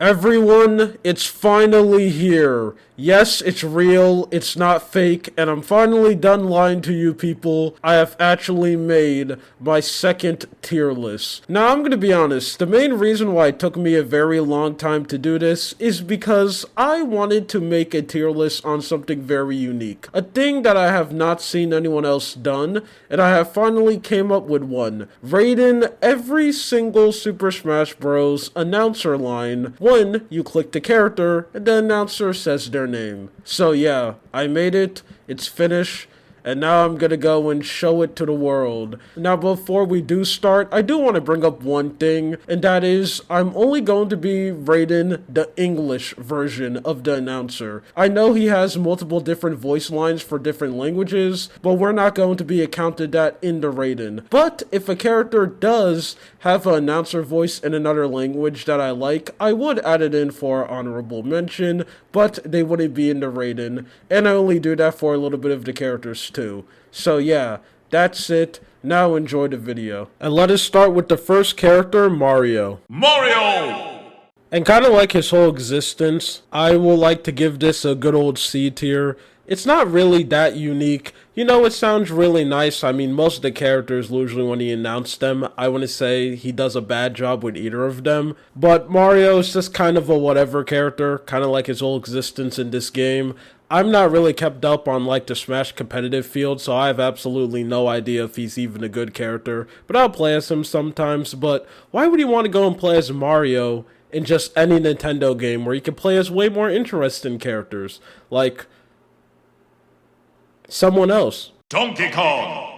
Everyone, it's finally here. Yes, it's real, it's not fake, and I'm finally done lying to you people. I have actually made my second tier list. Now, I'm gonna be honest, the main reason why it took me a very long time to do this is because I wanted to make a tier list on something very unique. A thing that I have not seen anyone else done, and I have finally came up with one. Raiden every single Super Smash Bros. Announcer line when you click the character and the announcer says their name. So yeah, I made it, it's finished, and now I'm gonna go and show it to the world. Now before we do start, I do want to bring up one thing, and that is, I'm only going to be Raiden the English version of the announcer. I know he has multiple different voice lines for different languages, but we're not going to be accounted that in the Raiden. But if a character does have an announcer voice in another language that I like, I would add it in for honorable mention, but they wouldn't be in the Raiden, and I only do that for a little bit of the characters too. So yeah, that's it. Now enjoy the video. And let us start with the first character, Mario. Mario! And kind of like his whole existence, I will like to give this a good old C tier. It's not really that unique. You know, it sounds really nice. I mean, most of the characters, usually when he announced them, I wouldn't say he does a bad job with either of them. But Mario is just kind of a whatever character, kind of like his whole existence in this game. I'm not really kept up on like the Smash competitive field, so I have absolutely no idea if he's even a good character. But I'll play as him sometimes. But why would you want to go and play as Mario in just any Nintendo game where you can play as way more interesting characters? Like someone else. Donkey Kong!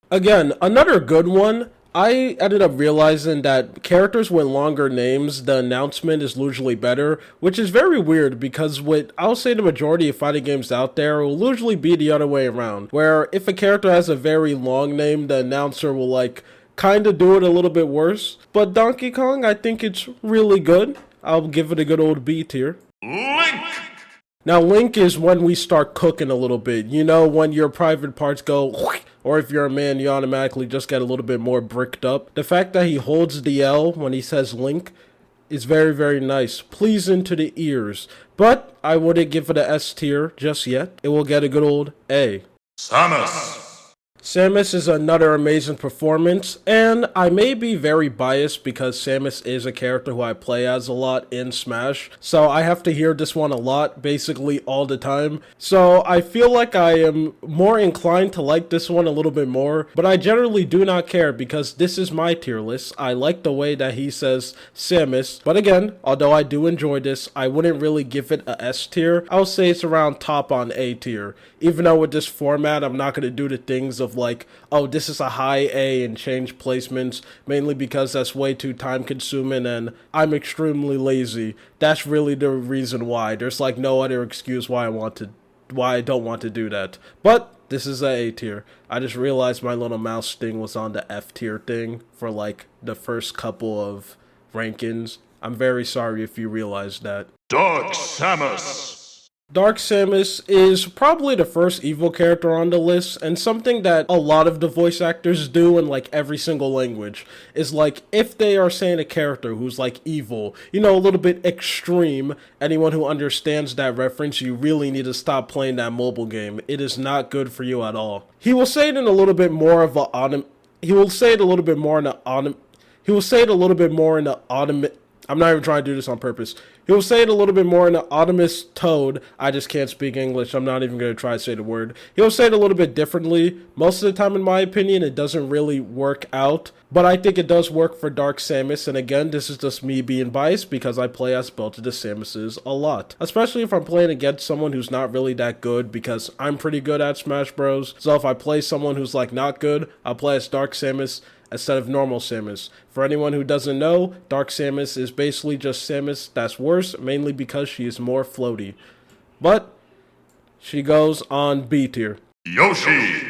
Again, another good one. I ended up realizing that characters with longer names, the announcement is usually better, which is very weird because I'll say the majority of fighting games out there will usually be the other way around, where if a character has a very long name, the announcer will like kind of do it a little bit worse. But Donkey Kong, I think it's really good. I'll give it a good old B tier. Link! Now, Link is when we start cooking a little bit. You know, when your private parts go, or if you're a man, you automatically just get a little bit more bricked up. The fact that he holds the L when he says Link is very, very nice. Pleasing to the ears. But I wouldn't give it a S tier just yet. It will get a good old A. Samus! Samus is another amazing performance, and I may be very biased because Samus is a character who I play as a lot in Smash, so I have to hear this one a lot, basically all the time. So I feel like I am more inclined to like this one a little bit more, but I generally do not care because this is my tier list. I like the way that he says Samus, but again, although I do enjoy this, I wouldn't really give it a S tier. I'll say it's around top on A tier. Even though with this format, I'm not going to do the things of like, oh, this is a high A and change placements, mainly because that's way too time consuming and I'm extremely lazy. That's really the reason why. There's like no other excuse why I don't want to do that. But this is a A tier. I just realized my little mouse thing was on the F tier thing for like the first couple of rankings. I'm very sorry if you realized that. Dark Samus! Dark Samus is probably the first evil character on the list, and something that a lot of the voice actors do in like every single language is like if they are saying a character who's like evil, you know, a little bit extreme, anyone who understands that reference, you really need to stop playing that mobile game. It is not good for you at all. He will say it in a little bit more of a he will say it a little bit more in a he will say it a little bit more in a I'm not even trying to do this on purpose. He'll say it a little bit more in an autonomous tone. I just can't speak English. I'm not even going to try to say the word. He'll say it a little bit differently. Most of the time, in my opinion, it doesn't really work out. But I think it does work for Dark Samus. And again, this is just me being biased because I play as both of the Samuses a lot. Especially if I'm playing against someone who's not really that good because I'm pretty good at Smash Bros. So if I play someone who's like not good, I'll play as Dark Samus instead of normal Samus. For anyone who doesn't know, Dark Samus is basically just Samus that's worse, mainly because she is more floaty. But she goes on B tier. Yoshi!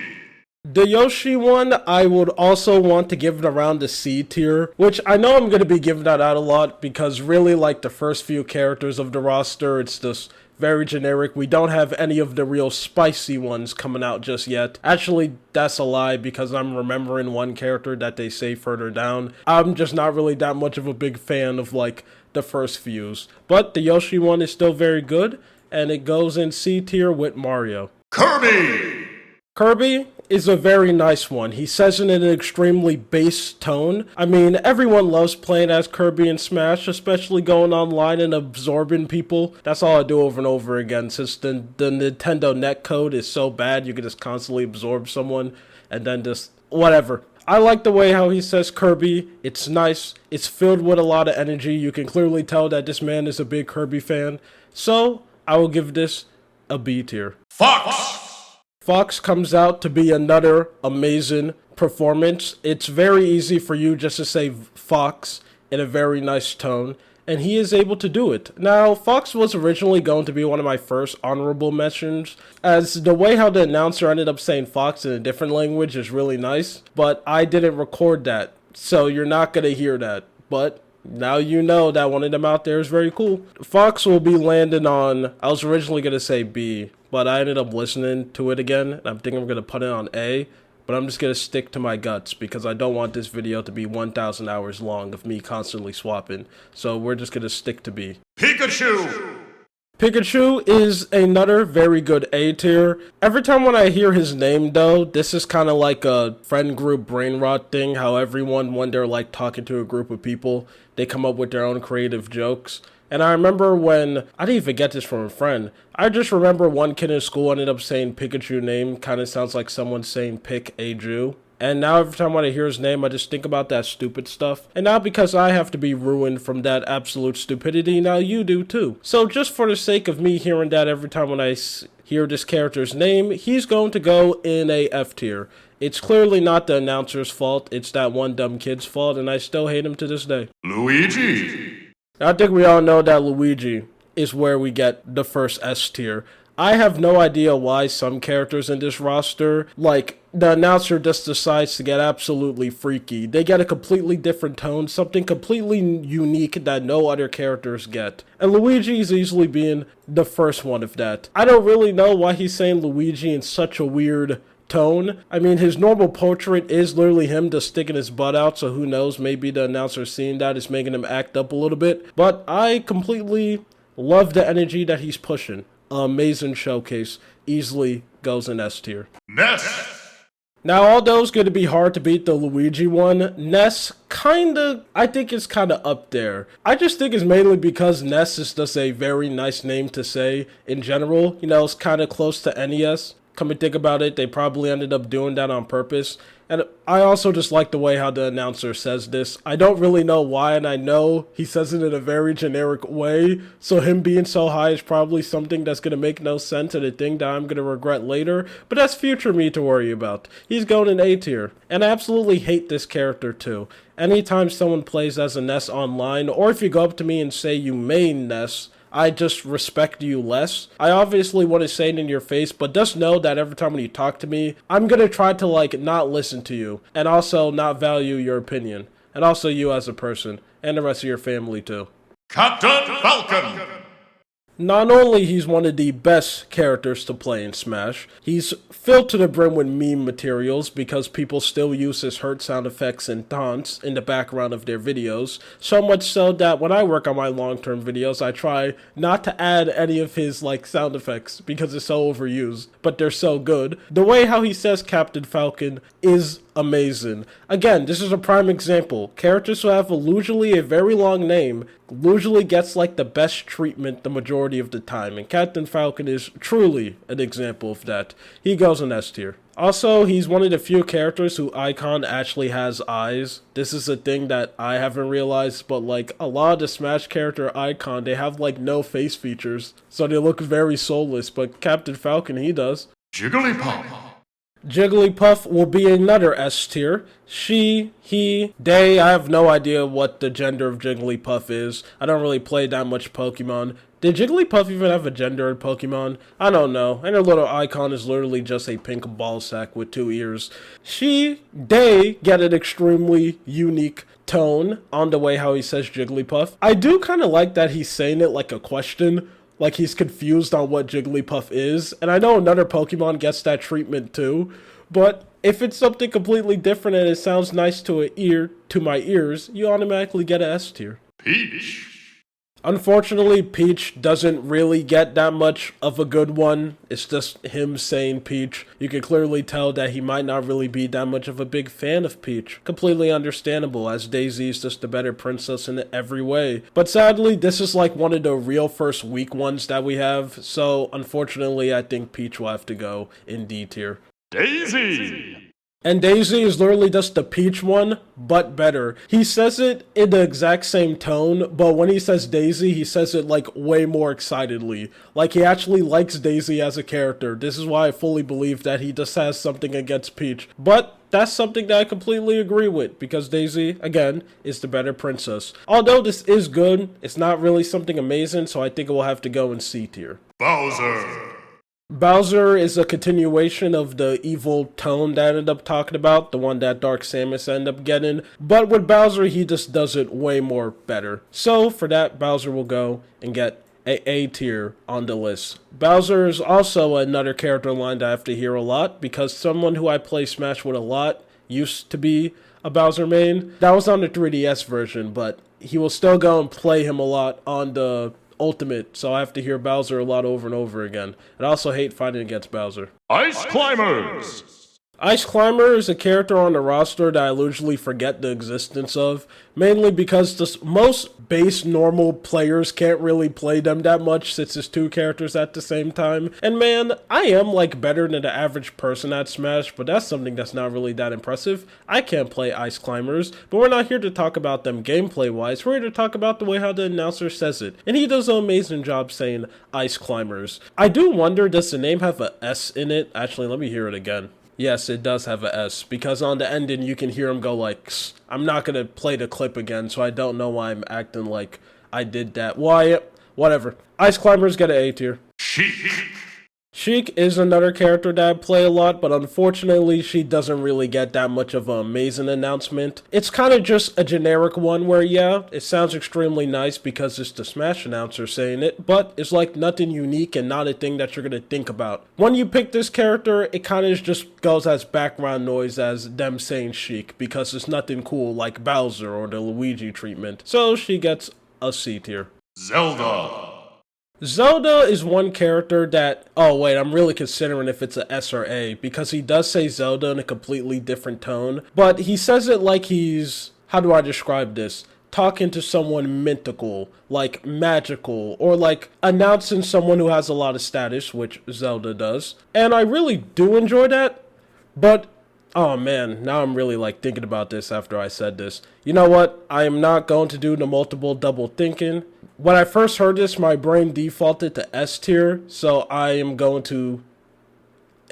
The Yoshi one, I would also want to give it around the C tier, which I know I'm going to be giving that out a lot because really like the first few characters of the roster, it's just very generic. We don't have any of the real spicy ones coming out just yet. Actually, that's a lie because I'm remembering one character that they say further down. I'm just not really that much of a big fan of like the the first views. But the Yoshi one is still very good, and it goes in C tier with Mario. Kirby! Kirby is a very nice one. He says it in an extremely bass tone. I mean, everyone loves playing as Kirby in Smash, especially going online and absorbing people. That's all I do over and over again, since the Nintendo netcode is so bad, you can just constantly absorb someone, and then just, whatever. I like the way how he says Kirby. It's nice. It's filled with a lot of energy. You can clearly tell that this man is a big Kirby fan. So, I will give this a B tier. Fox! Fox comes out to be another amazing performance. It's very easy for you just to say Fox in a very nice tone, and he is able to do it. Now, Fox was originally going to be one of my first honorable mentions, as the way how the announcer ended up saying Fox in a different language is really nice, but I didn't record that, so you're not going to hear that. But now you know that one of them out there is very cool. Fox will be landing on, I was originally going to say B, but I ended up listening to it again, and I'm thinking I'm going to put it on A, but I'm just going to stick to my guts, because I don't want this video to be 1,000 hours long of me constantly swapping, so we're just going to stick to B. Pikachu! Pikachu is another very good A tier. Every time when I hear his name though, this is kind of like a friend group brain rot thing, how everyone, when they're like talking to a group of people, they come up with their own creative jokes. And I remember when, I didn't even get this from a friend, I just remember one kid in school ended up saying Pikachu name, kind of sounds like someone saying pick a Jew. And now every time when I hear his name, I just think about that stupid stuff. And now because I have to be ruined from that absolute stupidity, now you do too. So just for the sake of me hearing that every time when I hear this character's name, he's going to go in a F tier. It's clearly not the announcer's fault, it's that one dumb kid's fault, and I still hate him to this day. Luigi! I think we all know that Luigi is where we get the first S tier. I have no idea why some characters in this roster, like, the announcer just decides to get absolutely freaky. They get a completely different tone, something completely unique that no other characters get. And Luigi is easily being the first one of that. I don't really know why he's saying Luigi in such a weird tone. I mean, his normal portrait is literally him just sticking his butt out, so who knows, maybe the announcer seeing that is making him act up a little bit. But I completely love the energy that he's pushing. Amazing showcase. Easily goes in S tier. Ness! Now, although it's going to be hard to beat the Luigi one, Ness I think it's kinda up there. I just think it's mainly because Ness is just a very nice name to say in general. You know, it's kinda close to NES. Come and think about it, they probably ended up doing that on purpose. And I also just like the way how the announcer says this. I don't really know why, and I know he says it in a very generic way, so him being so high is probably something that's going to make no sense and a thing that I'm going to regret later, but that's future me to worry about. He's going in A tier, and I absolutely hate this character too. Anytime someone plays as a Ness online, or if you go up to me and say you main Ness, I just respect you less. I obviously want to say it in your face, but just know that every time when you talk to me, I'm gonna try to like not listen to you, and also not value your opinion, and also you as a person, and the rest of your family too. Captain Falcon! Not only he's one of the best characters to play in Smash, he's filled to the brim with meme materials because people still use his hurt sound effects and taunts in the background of their videos, so much so that when I work on my long-term videos, I try not to add any of his like sound effects because it's so overused, but they're so good. The way how he says Captain Falcon is amazing. Again, this is a prime example. Characters who have usually a very long name usually gets like the best treatment the majority of the time, and Captain Falcon is truly an example of that. He goes in S tier. Also, he's one of the few characters who Icon actually has eyes. This is a thing that I haven't realized, but like a lot of the Smash character Icon, they have like no face features, so they look very soulless, but Captain Falcon, he does. Jigglypuff! Jigglypuff will be another S tier. She, he, they, I have no idea what the gender of Jigglypuff is. I don't really play that much Pokemon. Did Jigglypuff even have a gender in Pokemon? I don't know. And her little icon is literally just a pink ball sack with 2 ears. They get an extremely unique tone on the way how he says Jigglypuff. I do kind of like that he's saying it like a question. Like he's confused on what Jigglypuff is. And I know another Pokemon gets that treatment too. But if it's something completely different and it sounds nice to my ears, you automatically get an S tier. Peach! Unfortunately, Peach doesn't really get that much of a good one. It's just him saying Peach. You can clearly tell that he might not really be that much of a big fan of Peach. Completely understandable, as Daisy is just a better princess in every way. But sadly, this is like one of the real first weak ones that we have, so unfortunately, I think Peach will have to go in D tier. Daisy. And Daisy is literally just the Peach one, but better. He says it in the exact same tone, but when he says Daisy, he says it like way more excitedly. Like he actually likes Daisy as a character. This is why I fully believe that he just has something against Peach. But that's something that I completely agree with, because Daisy, again, is the better princess. Although this is good, it's not really something amazing, so I think it will have to go in C tier. Bowser. Bowser is a continuation of the evil tone that I ended up talking about, the one that Dark Samus ended up getting, but with Bowser, he just does it way more better. So, for that, Bowser will go and get A tier on the list. Bowser is also another character line that I have to hear a lot, because someone who I play Smash with a lot used to be a Bowser main. That was on the 3DS version, but he will still go and play him a lot on the Ultimate, so I have to hear Bowser a lot over and over again. And I also hate fighting against Bowser. Ice Climbers. Ice Climber is a character on the roster that I usually forget the existence of, mainly because most base normal players can't really play them that much since it's two characters at the same time. And man, I am like better than the average person at Smash, but that's something that's not really that impressive. I can't play Ice Climbers, but we're not here to talk about them gameplay wise, we're here to talk about the way how the announcer says it. And he does an amazing job saying Ice Climbers. I do wonder, does the name have a S in it? Actually, let me hear it again. Yes, it does have a S, because on the ending you can hear him go like, "Ss." I'm not gonna play the clip again, so I don't know why I'm acting like I did that. Why? Whatever. Ice Climbers get an A tier. Sheik. Sheik is another character that I play a lot, but unfortunately she doesn't really get that much of an amazing announcement. It's kind of just a generic one where, yeah, it sounds extremely nice because it's the Smash announcer saying it, but it's like nothing unique and not a thing that you're going to think about. When you pick this character, it kind of just goes as background noise as them saying Sheik, because it's nothing cool like Bowser or the Luigi treatment. So she gets a C tier. Zelda. Zelda is one character that, oh wait, I'm really considering if it's a S or A, because he does say Zelda in a completely different tone, but he says it like he's, how do I describe this? Talking to someone mythical, like magical, or like announcing someone who has a lot of status, which Zelda does. And I really do enjoy that, but oh man, now I'm really like thinking about this after I said this. You know what? I am not going to do the multiple double thinking. When I first heard this, my brain defaulted to S tier, so I am going to...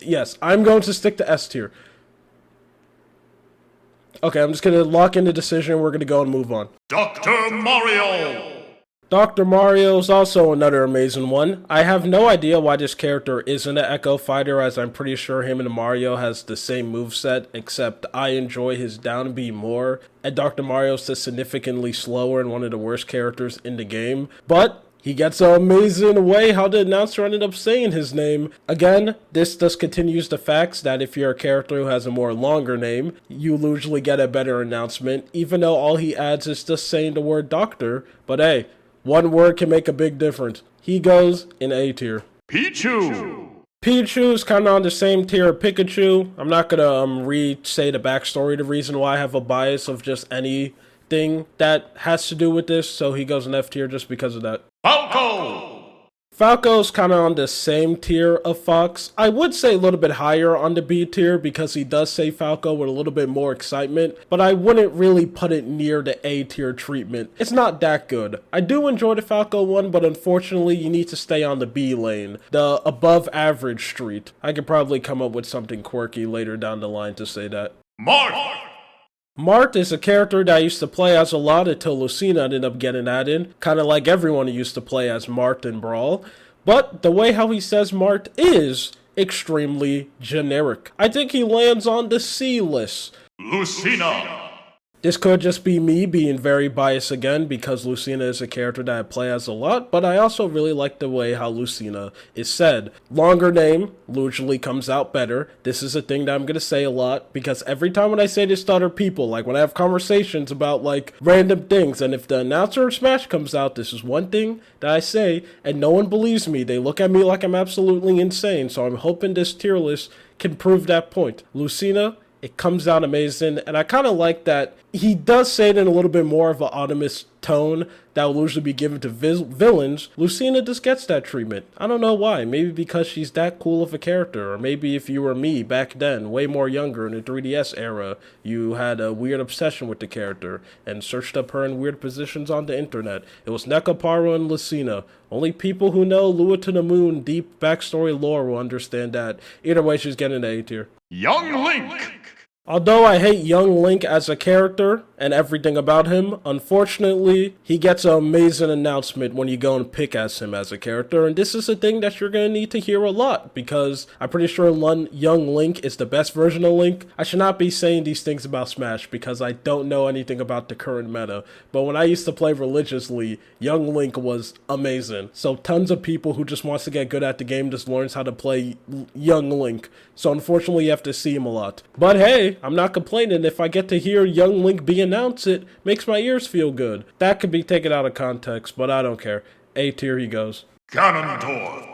Yes, I'm going to stick to S tier. Okay, I'm just going to lock in the decision, we're going to go and move on. Dr. Mario. Dr. Mario is also another amazing one. I have no idea why this character isn't an Echo Fighter, as I'm pretty sure him and Mario has the same moveset, except I enjoy his down B more, and Dr. Mario's just significantly slower and one of the worst characters in the game. But he gets an amazing way how the announcer ended up saying his name. Again, this just continues the facts that if you're a character who has a more longer name, you usually get a better announcement, even though all he adds is just saying the word doctor. But hey, one word can make a big difference. He goes in A tier. Pichu. Pichu is kind of on the same tier of Pikachu. I'm not going to re-say the backstory, the reason why I have a bias of just anything that has to do with this, so he goes in F tier just because of that. Falco. Falco's kind of on the same tier of Fox. I would say a little bit higher on the B tier because he does say Falco with a little bit more excitement, but I wouldn't really put it near the A tier treatment. It's not that good. I do enjoy the Falco one, but unfortunately you need to stay on the B lane, the above average street. I could probably come up with something quirky later down the line to say that. Mart. Mart is a character that I used to play as a lot until Lucina ended up getting added, kind of like everyone who used to play as Mart in Brawl. But the way how he says Mart is extremely generic. I think he lands on the C list. Lucina. This could just be me being very biased again because Lucina is a character that I play as a lot, but I also really like the way how Lucina is said. Longer name usually comes out better. This is a thing that I'm going to say a lot because every time when I say this to other people, like when I have conversations about like random things, and if the announcer of Smash comes out, this is one thing that I say, and no one believes me. They look at me like I'm absolutely insane, so I'm hoping this tier list can prove that point. Lucina, it comes out amazing, and I kind of like that he does say it in a little bit more of an ominous tone that will usually be given to villains. Lucina just gets that treatment. I don't know why. Maybe because she's that cool of a character, or maybe if you were me back then, way more younger in the 3DS era, you had a weird obsession with the character and searched up her in weird positions on the internet. It was Nekopara and Lucina. Only people who know Lua to the Moon deep backstory lore will understand that. Either way, she's getting an A tier. Young Link. Although I hate young Link as a character and everything about him, unfortunately, he gets an amazing announcement when you go and pick as him as a character, and this is a thing that you're going to need to hear a lot, because I'm pretty sure young Link is the best version of Link. I should not be saying these things about Smash, because I don't know anything about the current meta, but when I used to play religiously, young Link was amazing. So tons of people who just wants to get good at the game just learns how to play young Link, so unfortunately you have to see him a lot. But hey, I'm not complaining. If I get to hear young Link be announced, it makes my ears feel good. That could be taken out of context, but I don't care. A tier he goes. Ganondorf.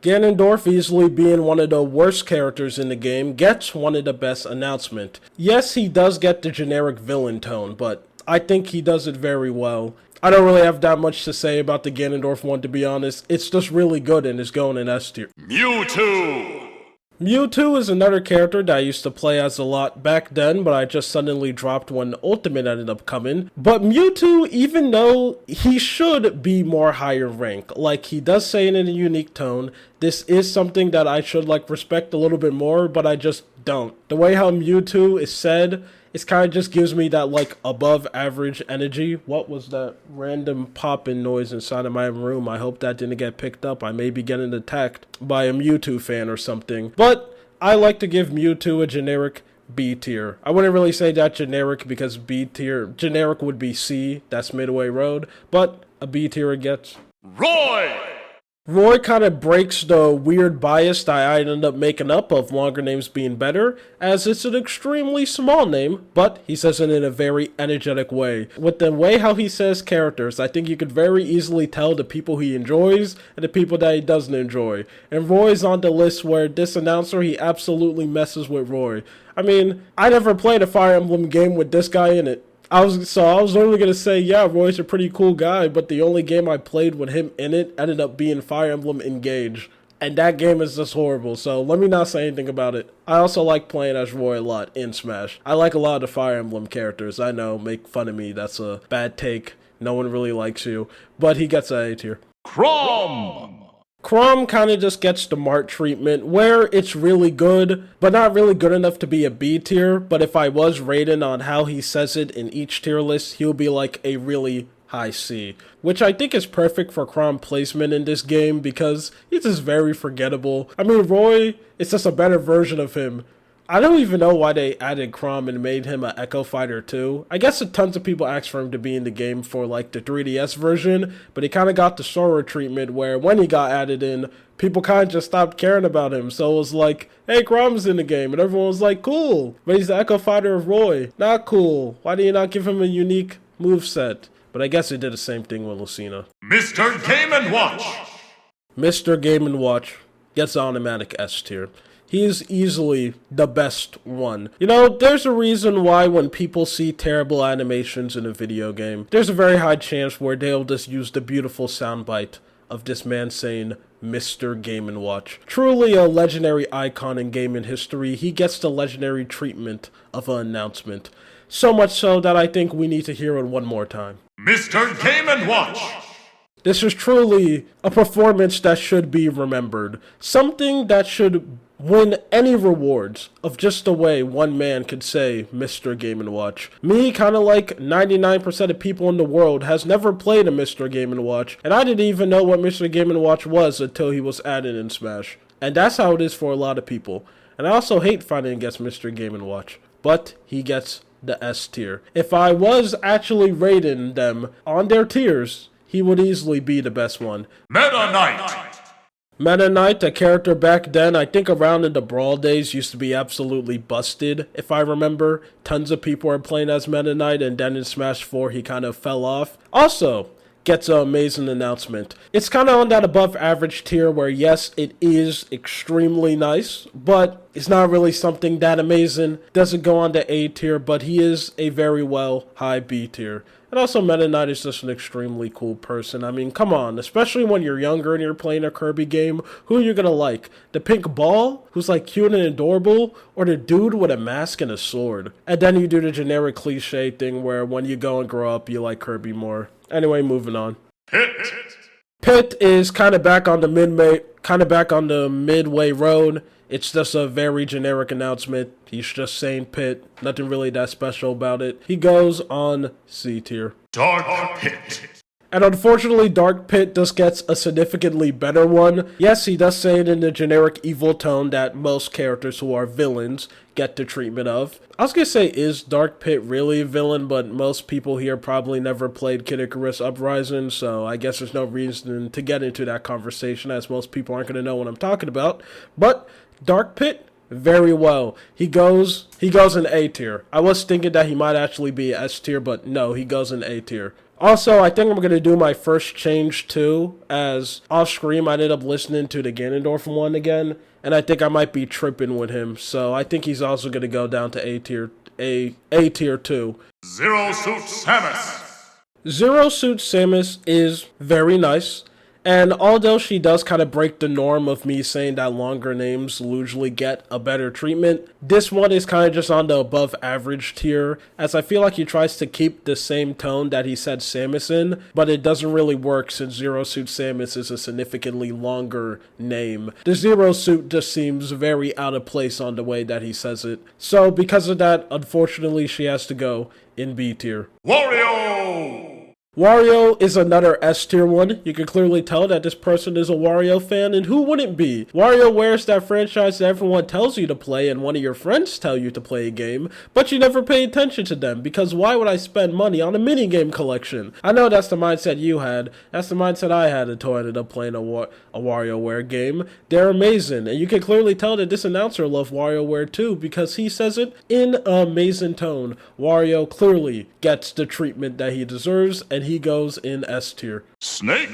Ganondorf, easily being one of the worst characters in the game, gets one of the best announcements. Yes, he does get the generic villain tone, but I think he does it very well. I don't really have that much to say about the Ganondorf one, to be honest. It's just really good and is going in S tier. Mewtwo. Mewtwo is another character that I used to play as a lot back then, but I just suddenly dropped when Ultimate ended up coming. But Mewtwo, even though he should be more higher rank, like he does say it in a unique tone, this is something that I should like respect a little bit more, but I just don't. The way how Mewtwo is said, it kind of just gives me that like above average energy. What was that random popping noise inside of my room? I hope that didn't get picked up. I may be getting attacked by a Mewtwo fan or something. But I like to give Mewtwo a generic B tier. I wouldn't really say that generic because B tier, generic would be C, that's Midway Road, but a B tier it gets. Roy. Roy kind of breaks the weird bias that I ended up making up of longer names being better, as it's an extremely small name, but he says it in a very energetic way. With the way how he says characters, I think you could very easily tell the people he enjoys and the people that he doesn't enjoy. And Roy's on the list where this announcer, he absolutely messes with Roy. I mean, I never played a Fire Emblem game with this guy in it. I was literally going to say, yeah, Roy's a pretty cool guy, but the only game I played with him in it ended up being Fire Emblem Engage. And that game is just horrible, so let me not say anything about it. I also like playing as Roy a lot in Smash. I like a lot of the Fire Emblem characters. I know, make fun of me, that's a bad take. No one really likes you. But he gets an A tier. Chrom. Chrom kind of just gets the Mart treatment, where it's really good, but not really good enough to be a B tier. But if I was rating on how he says it in each tier list, he'll be like a really high C, which I think is perfect for Chrom placement in this game because he's just very forgettable. I mean, Roy, it's just a better version of him. I don't even know why they added Chrom and made him an Echo Fighter 2. I guess tons of people asked for him to be in the game for like the 3DS version, but he kind of got the Sora treatment where when he got added in, people kind of just stopped caring about him. So it was like, hey, Chrom's in the game, and everyone was like, cool, but he's the Echo Fighter of Roy. Not cool. Why do you not give him a unique moveset? But I guess they did the same thing with Lucina. Mr. Game & Watch. Mr. Game & Watch gets automatic S tier. He is easily the best one. You know, there's a reason why when people see terrible animations in a video game, there's a very high chance where they'll just use the beautiful soundbite of this man saying, Mr. Game & Watch. Truly a legendary icon in gaming history, he gets the legendary treatment of an announcement. So much so that I think we need to hear it one more time. Mr. Game & Watch. This is truly a performance that should be remembered. Something that should win any rewards of just the way one man could say Mr. Game & Watch. Me, kind of like 99% of people in the world, has never played a Mr. Game & Watch, and I didn't even know what Mr. Game & Watch was until he was added in Smash. And that's how it is for a lot of people. And I also hate fighting against Mr. Game & Watch, but he gets the S tier. If I was actually rating them on their tiers, he would easily be the best one. Meta Knight. Meta Knight, a character back then, I think around in the Brawl days, used to be absolutely busted, if I remember. Tons of people were playing as Meta Knight, and then in Smash 4 he kind of fell off. Also, gets an amazing announcement. It's kind of on that above average tier where yes, it is extremely nice, but it's not really something that amazing. Doesn't go on the A tier, but he is a very well high B tier. And also, Meta Knight is just an extremely cool person. I mean, come on, especially when you're younger and you're playing a Kirby game, who are you gonna like? The pink ball, who's like cute and adorable, or the dude with a mask and a sword? And then you do the generic cliche thing where when you go and grow up, you like Kirby more. Anyway, moving on. Pit. Pit is kind of back on the midway road. It's just a very generic announcement. He's just saying Pit. Nothing really that special about it. He goes on C tier. Dark Pit. And unfortunately, Dark Pit just gets a significantly better one. Yes, he does say it in the generic evil tone that most characters who are villains get the treatment of. I was gonna say, is Dark Pit really a villain? But most people here probably never played Kid Icarus Uprising, so I guess there's no reason to get into that conversation, as most people aren't gonna know what I'm talking about. But Dark Pit, very well. He goes in A tier. I was thinking that he might actually be S tier, but no, he goes in A tier. Also, I think I'm going to do my first change too, as off-screen I ended up listening to the Ganondorf one again, and I think I might be tripping with him, so I think he's also going to go down to A tier too. Zero Suit Samus. Zero Suit Samus is very nice. And although she does kind of break the norm of me saying that longer names usually get a better treatment, this one is kind of just on the above average tier, as I feel like he tries to keep the same tone that he said Samus in, but it doesn't really work since Zero Suit Samus is a significantly longer name. The Zero Suit just seems very out of place on the way that he says it. So because of that, unfortunately, she has to go in B tier. Wario. Wario is another S tier one. You can clearly tell that this person is a Wario fan, and who wouldn't be? WarioWare is that franchise that everyone tells you to play and one of your friends tell you to play a game, but you never pay attention to them, because why would I spend money on a minigame collection? I know that's the mindset you had. That's the mindset I had until I ended up playing a WarioWare game. They're amazing, and you can clearly tell that this announcer loved WarioWare too, because he says it in an amazing tone. Wario clearly gets the treatment that he deserves, and he goes in S tier. Snake.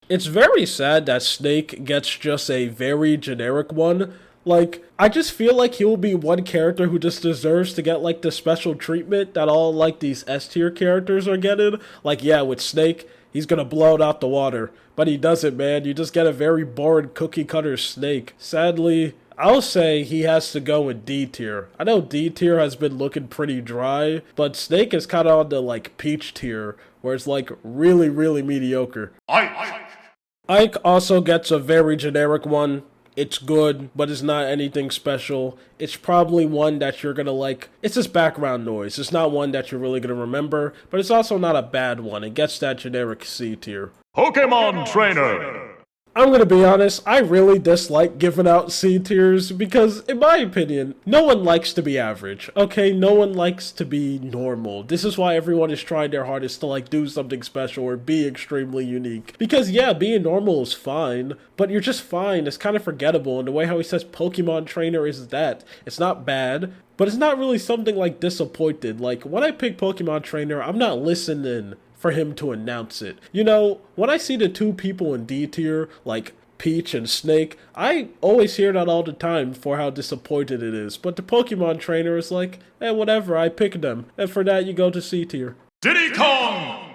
It's very sad that Snake gets just a very generic one. Like, I just feel like he will be one character who just deserves to get, like, the special treatment that all, like, these S tier characters are getting. Like, yeah, with Snake, he's gonna blow it out the water. But he doesn't, man. You just get a very boring cookie-cutter Snake. Sadly, I'll say he has to go in D tier. I know D tier has been looking pretty dry, but Snake is kind of on the, like, Peach tier, where it's, like, really, really mediocre. Ike also gets a very generic one. It's good, but it's not anything special. It's probably one that you're gonna like. It's just background noise. It's not one that you're really gonna remember, but it's also not a bad one. It gets that generic C tier. Pokemon Trainer. I'm gonna be honest, I really dislike giving out C tiers because, in my opinion, no one likes to be average, okay? No one likes to be normal. This is why everyone is trying their hardest to, like, do something special or be extremely unique. Because, yeah, being normal is fine, but you're just fine. It's kind of forgettable, and the way how he says Pokemon Trainer is that. It's not bad, but it's not really something, like, disappointed. Like, when I pick Pokemon Trainer, I'm not listening for him to announce it. You know, when I see the two people in D tier, like Peach and Snake, I always hear that all the time for how disappointed it is. But the Pokemon Trainer is like, whatever, I picked them. And for that, you go to C tier. Diddy Kong.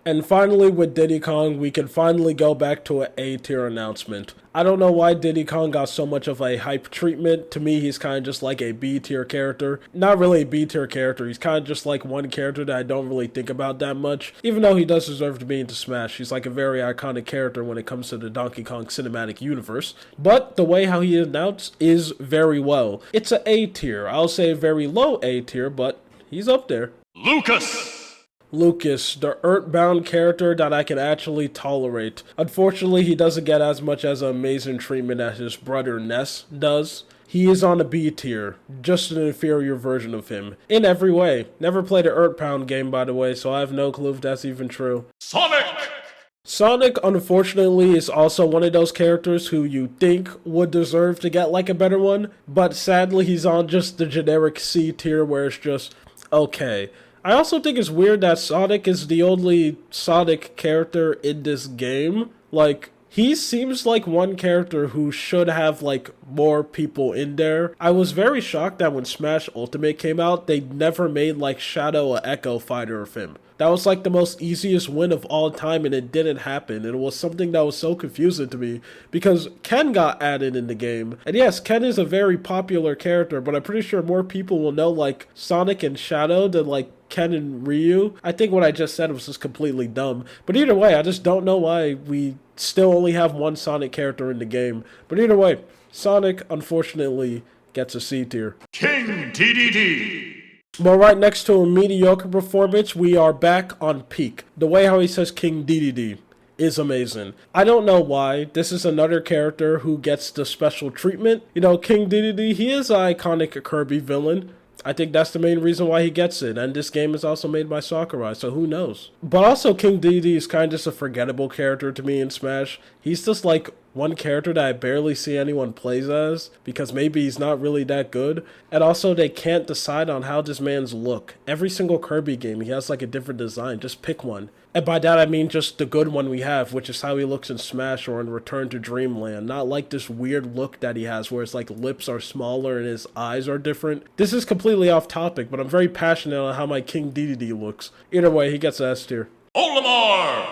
And finally, with Diddy Kong, we can finally go back to an A tier announcement. I don't know why Diddy Kong got so much of a hype treatment. To me, he's kind of just like a B tier character. Not really a B tier character. He's kind of just like one character that I don't really think about that much. Even though he does deserve to be into Smash. He's like a very iconic character when it comes to the Donkey Kong cinematic universe. But the way how he announced is very well. It's an A tier. I'll say a very low A tier, but he's up there. Lucas, the Earthbound character that I can actually tolerate. Unfortunately, he doesn't get as much as amazing treatment as his brother Ness does. He is on a B tier, just an inferior version of him. In every way. Never played an Earthbound game, by the way, so I have no clue if that's even true. Sonic! Sonic, unfortunately, is also one of those characters who you think would deserve to get like a better one, but sadly he's on just the generic C tier where it's just okay. I also think it's weird that Sonic is the only Sonic character in this game. Like, he seems like one character who should have, like, more people in there. I was very shocked that when Smash Ultimate came out, they never made, like, Shadow or Echo fighter of him. That was, like, the most easiest win of all time, and it didn't happen. It was something that was so confusing to me, because Ken got added in the game. And yes, Ken is a very popular character, but I'm pretty sure more people will know, like, Sonic and Shadow than, like, Ken and Ryu. I think what I just said was just completely dumb. But either way, I just don't know why we still only have one Sonic character in the game. But either way, Sonic, unfortunately, gets a C tier. King DDD! Well, right next to a mediocre performance, we are back on peak. The way how he says King DDD is amazing. I don't know why. This is another character who gets the special treatment. You know, King DDD, he is an iconic Kirby villain. I think that's the main reason why he gets it, and this game is also made by Sakurai, so who knows. But also, King DDD is kind of just a forgettable character to me in Smash. He's just like one character that I barely see anyone plays as, because maybe he's not really that good. And also, they can't decide on how this man's look. Every single Kirby game, he has like a different design. Just pick one. And by that I mean just the good one we have, which is how he looks in Smash or in Return to Dreamland. Not like this weird look that he has where his like lips are smaller and his eyes are different. This is completely off topic, but I'm very passionate on how my King DDD looks. Either way, he gets S tier. Olimar!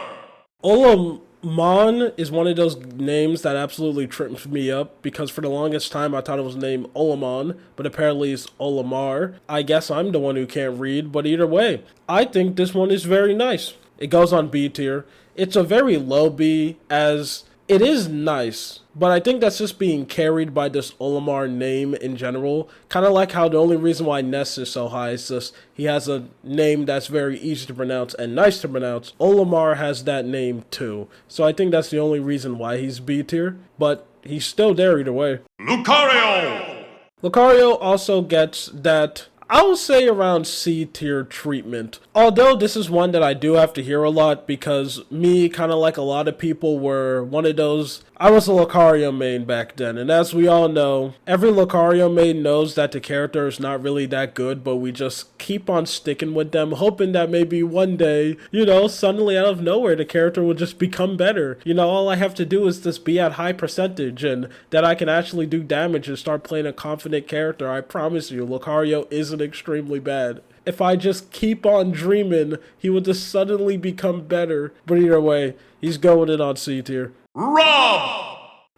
Olamon is one of those names that absolutely trips me up, because for the longest time I thought it was named Olamon, but apparently it's Olimar. I guess I'm the one who can't read, but either way, I think this one is very nice. It goes on B tier. It's a very low B, as it is nice, but I think that's just being carried by this Olimar name in general. Kind of like how the only reason why Ness is so high is just he has a name that's very easy to pronounce and nice to pronounce. Olimar has that name too, so I think that's the only reason why he's B tier, but he's still there either way. Lucario! Lucario also gets that, I would say, around C tier treatment. Although this is one that I do have to hear a lot, because me, kind of like a lot of people, were one of those. I was a Lucario main back then, and as we all know, every Lucario main knows that the character is not really that good, but we just keep on sticking with them, hoping that maybe one day, you know, suddenly out of nowhere, the character will just become better. You know, all I have to do is just be at high percentage, and that I can actually do damage and start playing a confident character. I promise you, Lucario isn't extremely bad. If I just keep on dreaming, he would just suddenly become better. But either way, he's going in on C tier. Rob!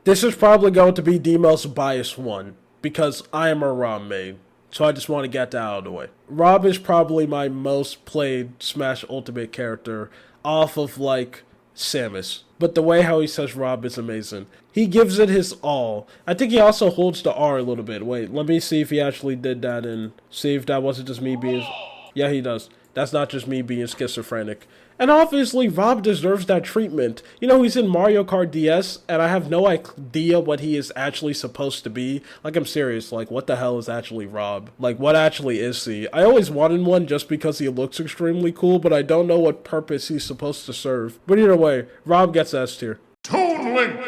This is probably going to be the most biased one, because I am a Rob main, so I just want to get that out of the way. Rob is probably my most played Smash Ultimate character, off of, like, Samus. But the way how he says Rob is amazing. He gives it his all. I think he also holds the R a little bit. Wait, let me see if he actually did that and see if that wasn't just me being... Yeah, he does. That's not just me being schizophrenic. And obviously, Rob deserves that treatment. You know, he's in Mario Kart DS, and I have no idea what he is actually supposed to be. Like, I'm serious. Like, what the hell is actually Rob? Like, what actually is he? I always wanted one just because he looks extremely cool, but I don't know what purpose he's supposed to serve. But either way, Rob gets S tier. Toon Link!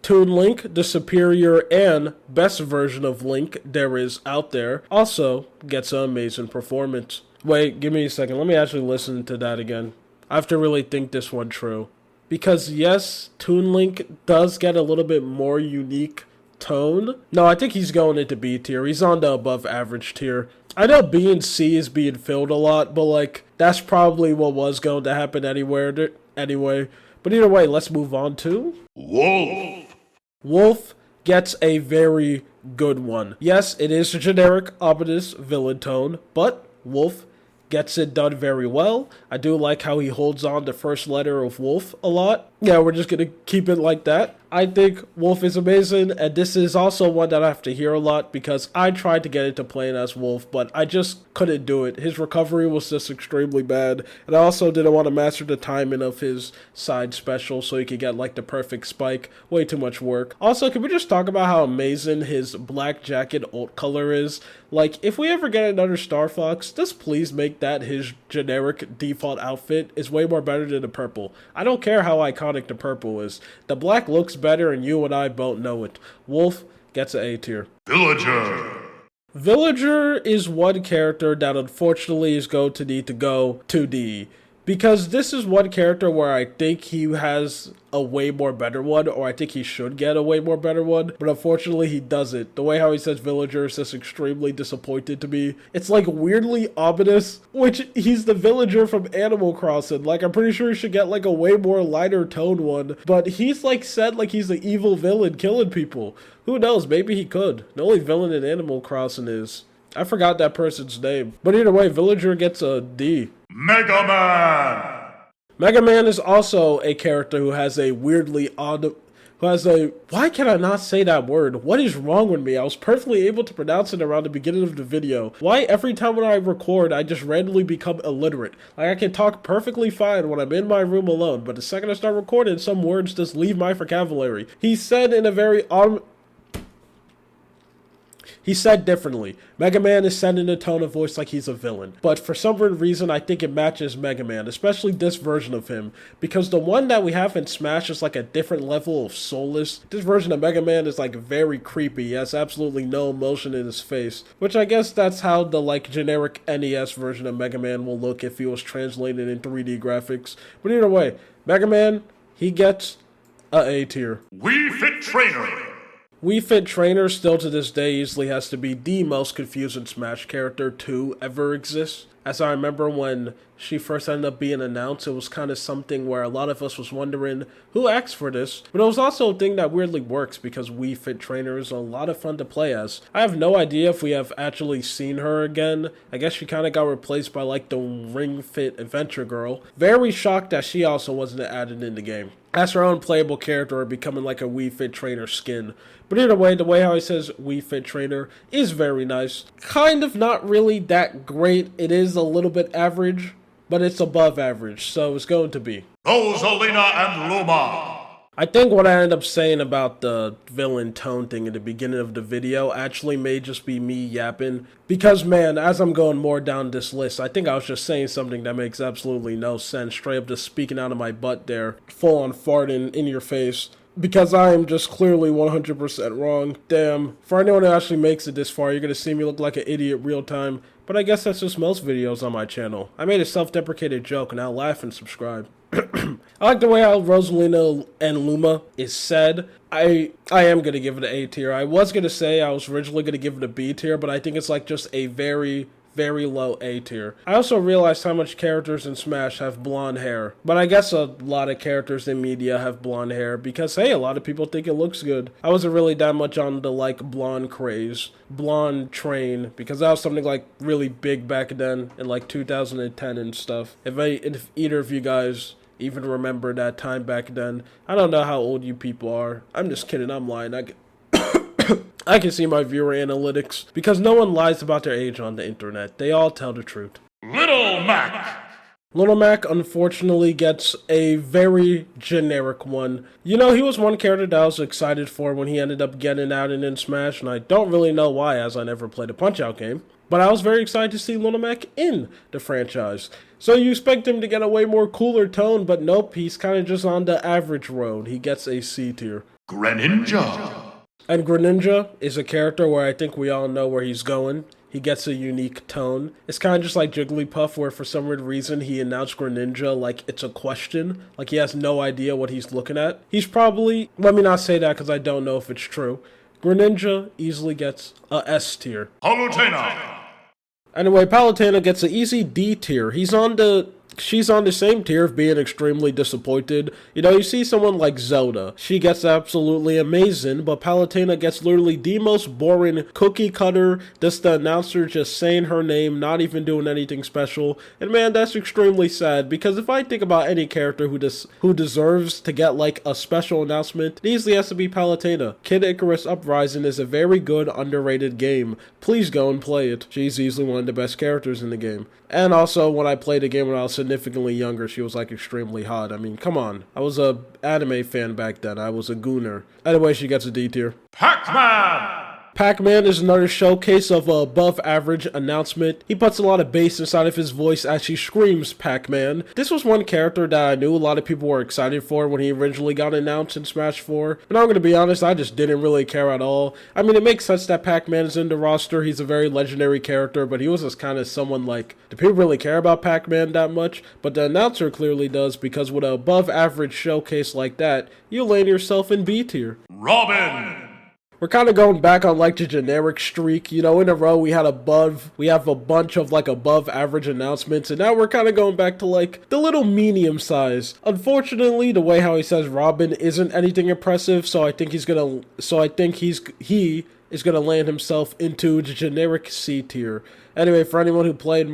Toon Link, the superior and best version of Link there is out there, also gets an amazing performance. Wait, give me a second. Let me actually listen to that again. I have to really think this one true. Because yes, Toon Link does get a little bit more unique tone. No, I think he's going into B tier. He's on the above average tier. I know B and C is being filled a lot, but like, that's probably what was going to happen anyway. But either way, let's move on to... Wolf! Wolf gets a very good one. Yes, it is a generic, ominous villain tone, but Wolf gets it done very well. I do like how he holds on the first letter of Wolf a lot. Yeah, we're just gonna keep it like that. I think Wolf is amazing, and this is also one that I have to hear a lot because I tried to get into playing as Wolf, but I just couldn't do it. His recovery was just extremely bad, and I also didn't want to master the timing of his side special so he could get like the perfect spike. Way too much work. Also, can we just talk about how amazing his black jacket ult color is? Like, if we ever get another Star Fox, just please make that his generic default outfit. Is way more better than the purple. I don't care how iconic the purple is. The black looks better, and you and I both know it. Wolf gets an A tier. Villager. Villager is one character that unfortunately is going to need to go to D. Because this is one character where I think he has a way more better one, or I think he should get a way more better one, but unfortunately he doesn't. The way how he says Villager is just extremely disappointed to me. It's like weirdly ominous, which he's the villager from Animal Crossing. Like, I'm pretty sure he should get like a way more lighter tone one, but he's like said like he's the evil villain killing people. Who knows, maybe he could. The only villain in Animal Crossing is... I forgot that person's name. But either way, Villager gets a D. Mega Man. Mega Man is also a character who has a weirdly odd... Why can I not say that word? What is wrong with me? I was perfectly able to pronounce it around the beginning of the video. Why every time when I record, I just randomly become illiterate? Like, I can talk perfectly fine when I'm in my room alone, but the second I start recording, some words just leave my vocabulary. He said in a very... He said differently. Mega Man is said in a tone of voice like he's a villain. But for some weird reason, I think it matches Mega Man, especially this version of him. Because the one that we have in Smash is like a different level of soulless. This version of Mega Man is like very creepy. He has absolutely no emotion in his face. Which I guess that's how the like generic NES version of Mega Man will look if he was translated in 3D graphics. But either way, Mega Man, he gets a tier. Wii Fit Trainer. Wii Fit Trainer still to this day easily has to be the most confusing Smash character to ever exist. As I remember when she first ended up being announced, it was kind of something where a lot of us was wondering who asked for this. But it was also a thing that weirdly works because Wii Fit Trainer is a lot of fun to play as. I have no idea if we have actually seen her again. I guess she kind of got replaced by like the Ring Fit Adventure Girl. Very shocked that she also wasn't added in the game as her own playable character or becoming like a Wii Fit Trainer skin. But either way, the way how he says Wii Fit Trainer is very nice. Kind of not really that great. It is a little bit average, but it's above average, so it's going to be. Rosalina and Luma. I think what I ended up saying about the villain tone thing at the beginning of the video actually may just be me yapping. Because, man, as I'm going more down this list, I think I was just saying something that makes absolutely no sense. Straight up just speaking out of my butt there. Full on farting in your face. Because I am just clearly 100% wrong. Damn. For anyone who actually makes it this far, you're going to see me look like an idiot real time. But I guess that's just most videos on my channel. I made a self-deprecated joke, and now laugh and subscribe. I like the way how Rosalina and Luma is said. I am going to give it an A tier. I was going to say I was originally going to give it a B tier, but I think it's like just a very low A tier. I also realized how much characters in Smash have blonde hair. But I guess a lot of characters in media have blonde hair because, hey, a lot of people think it looks good. I wasn't really that much on the, like, blonde craze. Blonde train, because that was something, like, really big back then in, like, 2010 and stuff. If either of you guys even remember that time back then. I don't know how old you people are. I'm just kidding. I'm lying. I can see my viewer analytics because no one lies about their age on the internet. They all tell the truth. Little Mac. Little Mac unfortunately gets a very generic one. You know, he was one character that I was excited for when he ended up getting out and in Smash, and I don't really know why as I never played a Punch-Out game. But I was very excited to see Little Mac in the franchise. So you expect him to get a way more cooler tone, but nope, he's kind of just on the average road. He gets a C tier. Greninja. And Greninja is a character where I think we all know where he's going. He gets a unique tone. It's kind of just like Jigglypuff, where for some weird reason he announced Greninja like it's a question. Like he has no idea what he's looking at. He's probably, let me not say that because I don't know if it's true. Greninja easily gets a S tier. Palutena. Anyway, Palutena gets an easy D tier. He's on the she's on the same tier of being extremely disappointed. You know, you see someone like Zelda. She gets absolutely amazing, but Palutena gets literally the most boring cookie cutter, just the announcer just saying her name, not even doing anything special. And man, that's extremely sad, because if I think about any character who deserves to get like a special announcement, it easily has to be Palutena. Kid Icarus Uprising is a very good, underrated game. Please go and play it. She's easily one of the best characters in the game. And also, when I played the game when I was significantly younger, she was like extremely hot. I mean, come on. I was a anime fan back then. I was a gooner. Anyway, she gets a D tier. Pac-Man! Pac-Man is another showcase of a above average announcement. He puts a lot of bass inside of his voice as he screams Pac-Man. This was one character that I knew a lot of people were excited for when he originally got announced in Smash 4. But I'm going to be honest, I just didn't really care at all. I mean, it makes sense that Pac-Man is in the roster. He's a very legendary character, but he was just kind of someone like, do people really care about Pac-Man that much? But the announcer clearly does, because with an above average showcase like that, you land yourself in B tier. Robin! We're kind of going back on like the generic streak, you know, in a row we have a bunch of like above average announcements, and now we're kind of going back to like the little medium size. Unfortunately, the way how he says Robin isn't anything impressive, so I think he is gonna land himself into the generic C tier. Anyway, for anyone who played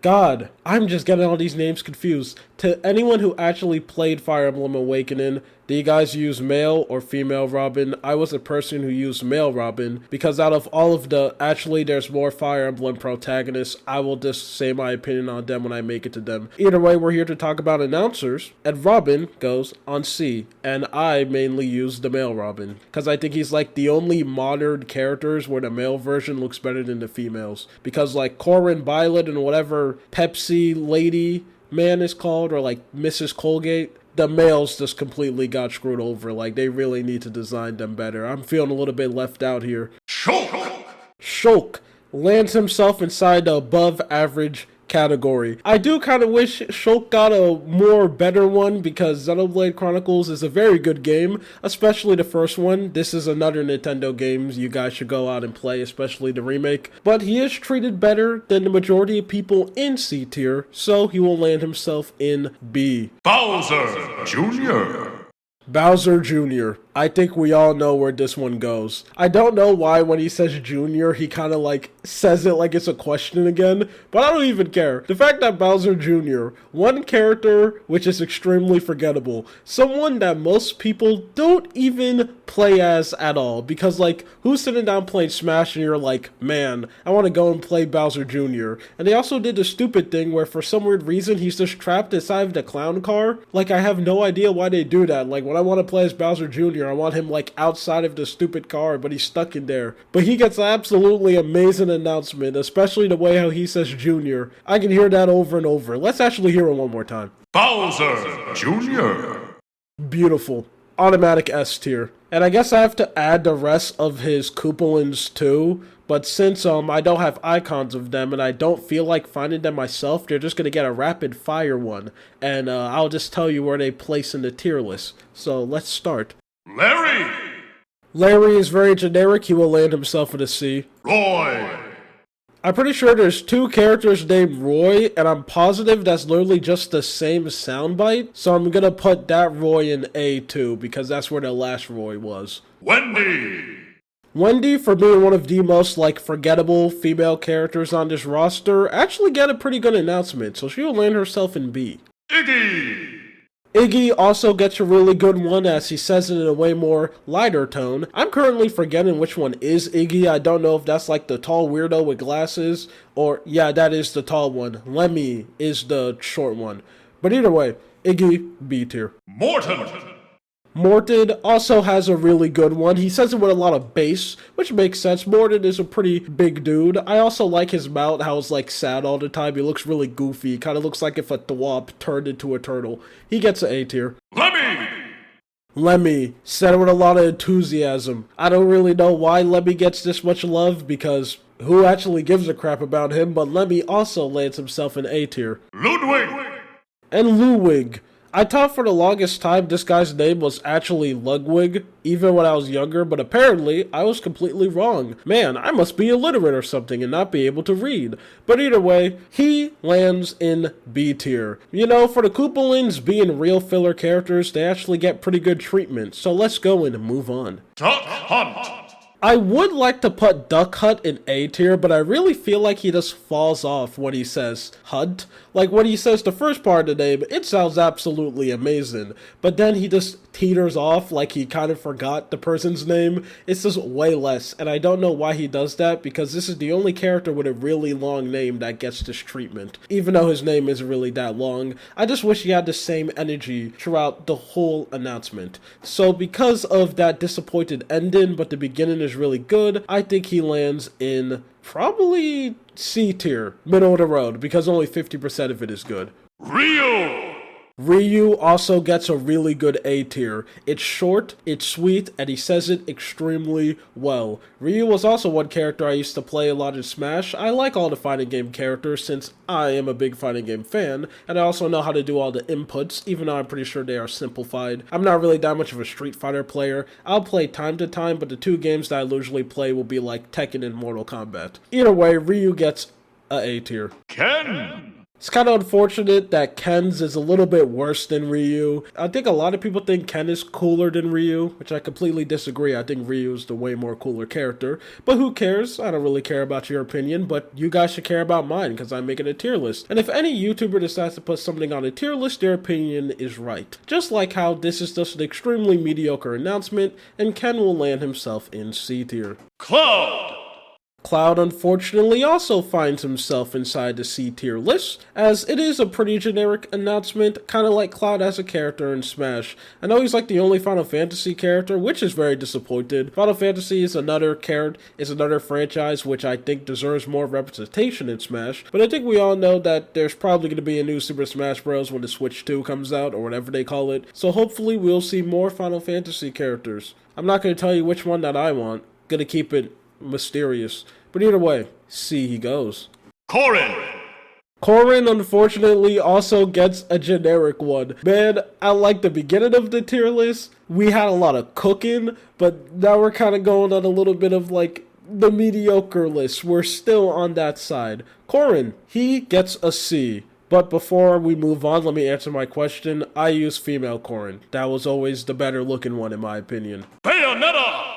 God, I'm just getting all these names confused. To anyone who actually played Fire Emblem Awakening, do you guys use male or female Robin? I was a person who used male Robin, because out of all of there's more Fire Emblem protagonists. I will just say my opinion on them when I make it to them. Either way, we're here to talk about announcers, and Robin goes on C, and I mainly use the male Robin, because I think he's like the only modern characters where the male version looks better than the females, because like Corin Violet and whatever Pepsi lady man is called, or like Mrs. Colgate, the males just completely got screwed over. Like, they really need to design them better. I'm feeling a little bit left out here. Shulk lands himself inside the above average category. I do kind of wish Shulk got a more better one, because Xenoblade Chronicles is a very good game, especially the first one. This is another Nintendo game you guys should go out and play, especially the remake. But he is treated better than the majority of people in C tier, so he will land himself in B. Bowser Jr. Bowser Jr. I think we all know where this one goes. I don't know why when he says Junior, he kind of like says it like it's a question again, but I don't even care. The fact that Bowser Jr., one character which is extremely forgettable, someone that most people don't even play as at all, because like, who's sitting down playing Smash and you're like, man, I want to go and play Bowser Jr. And they also did the stupid thing where for some weird reason he's just trapped inside of the clown car. Like, I have no idea why they do that. Like, when I want to play as Bowser Jr., I want him like outside of the stupid car, but he's stuck in there. But he gets absolutely amazing announcement, especially the way how he says Junior. I can hear that over and over. Let's actually hear it one more time. Bowser Jr. Beautiful. Automatic S tier. And I guess I have to add the rest of his Koopalings too, but since I don't have icons of them and I don't feel like finding them myself, they're just gonna get a rapid fire one, and I'll just tell you where they place in the tier list. So let's start. Larry is very generic. He will land himself in a C. Roy. I'm pretty sure there's two characters named Roy, and I'm positive that's literally just the same soundbite, so I'm gonna put that Roy in A too, because that's where the last Roy was. Wendy, for being one of the most like forgettable female characters on this roster, actually got a pretty good announcement, so she'll land herself in B. Iggy also gets a really good one, as he says it in a way more lighter tone. I'm currently forgetting which one is Iggy. I don't know if that's like the tall weirdo with glasses, or yeah, that is the tall one. Lemmy is the short one. But either way, Iggy, B tier. Morton also has a really good one. He says it with a lot of bass, which makes sense. Morton is a pretty big dude. I also like his mount, how it's like sad all the time. He looks really goofy. Kind of looks like if a Thwomp turned into a turtle. He gets an A tier. Lemmy, said it with a lot of enthusiasm. I don't really know why Lemmy gets this much love, because who actually gives a crap about him, but Lemmy also lands himself in A tier. Ludwig. And Ludwig. I thought for the longest time this guy's name was actually Ludwig, even when I was younger, but apparently I was completely wrong. Man, I must be illiterate or something and not be able to read. But either way, he lands in B tier. You know, for the Koopalings being real filler characters, they actually get pretty good treatment, so let's go and move on. Duck Hunt. I would like to put Duck Hunt in A tier, but I really feel like he just falls off when he says Hunt. Like when he says the first part of the name, it sounds absolutely amazing, but then he just teeters off like he kind of forgot the person's name. It's just way less, and I don't know why he does that, because this is the only character with a really long name that gets this treatment. Even though his name isn't really that long, I just wish he had the same energy throughout the whole announcement. So because of that disappointed ending, but the beginning is really good, I think he lands in probably C tier, middle of the road, because only 50% of it is good. Ryu. Ryu also gets a really good A tier. It's short, it's sweet, and he says it extremely well. Ryu was also one character I used to play a lot in Smash. I like all the fighting game characters since I am a big fighting game fan, and I also know how to do all the inputs, even though I'm pretty sure they are simplified. I'm not really that much of a Street Fighter player. I'll play time to time, but the two games that I usually play will be like Tekken and Mortal Kombat. Either way, Ryu gets a tier. Ken. It's kind of unfortunate that Ken's is a little bit worse than Ryu. I think a lot of people think Ken is cooler than Ryu, which I completely disagree. I think Ryu is the way more cooler character. But who cares? I don't really care about your opinion, but you guys should care about mine because I'm making a tier list. And if any YouTuber decides to put something on a tier list, their opinion is right. Just like how this is just an extremely mediocre announcement, and Ken will land himself in C tier. Cloud. Cloud unfortunately also finds himself inside the C tier list, as it is a pretty generic announcement, kind of like Cloud as a character in Smash. I know he's like the only Final Fantasy character, which is very disappointed. Final Fantasy is another franchise which I think deserves more representation in Smash, but I think we all know that there's probably going to be a new Super Smash Bros. When the Switch 2 comes out, or whatever they call it, so hopefully we'll see more Final Fantasy characters. I'm not going to tell you which one that I want, gonna keep it mysterious. But either way, C he goes. Corrin. Corrin, unfortunately, also gets a generic one. Man, I like the beginning of the tier list. We had a lot of cooking, but now we're kind of going on a little bit of like the mediocre list. We're still on that side. Corrin, he gets a C. But before we move on, let me answer my question. I use female Corrin. That was always the better looking one in my opinion. Bayonetta.